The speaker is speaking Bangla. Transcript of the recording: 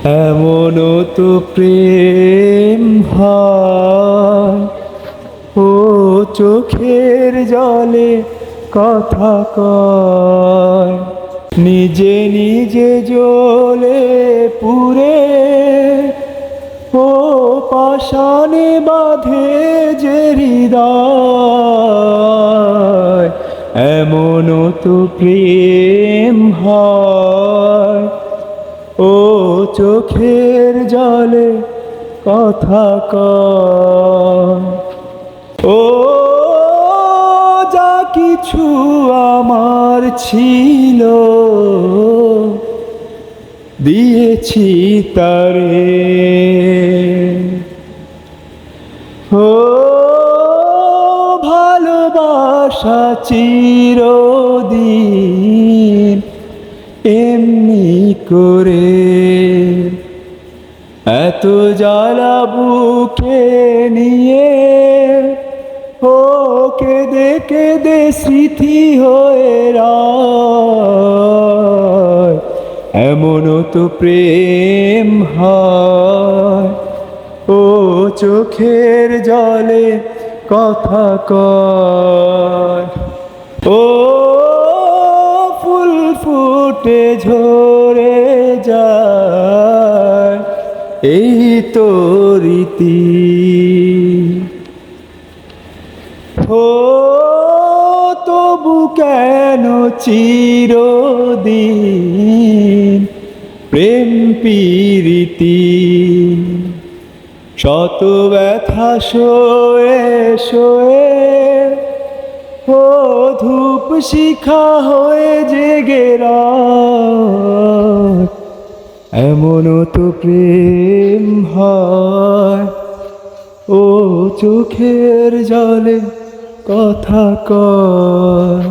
এমনও তো প্রেম হয়, ও চোখের জলে কথা কয়, নিজে নিজে জ্বলে পুরে, ও পাষাণে বাঁধে যে হৃদয়। এমনও তো প্রেম হয়, ও চোখের জলে কথা কয়। ও যা কিছু আমার ছিল, দিয়েছি তারে। ও ভালোবাসা চিরদিন এমনি করে, এত জ্বালা বুকে নিয়ে, ও কেঁদে কেঁদে স্মৃতি হয়ে রয়। এমনও তো প্রেম হয়, ও চোখের জলে কথা কয়। ও ফুল ফুটে ঝরে যায়, এই তো রীতি। ও তবু কেন চিরদিন প্রেম প্রীতি, শত ব্যথা সয়ে সয়ে, ও ধূপ শিখা হয়ে জেগে রাত। এমনও তো প্রেম হয়, ও চোখের জলে কথা কয়।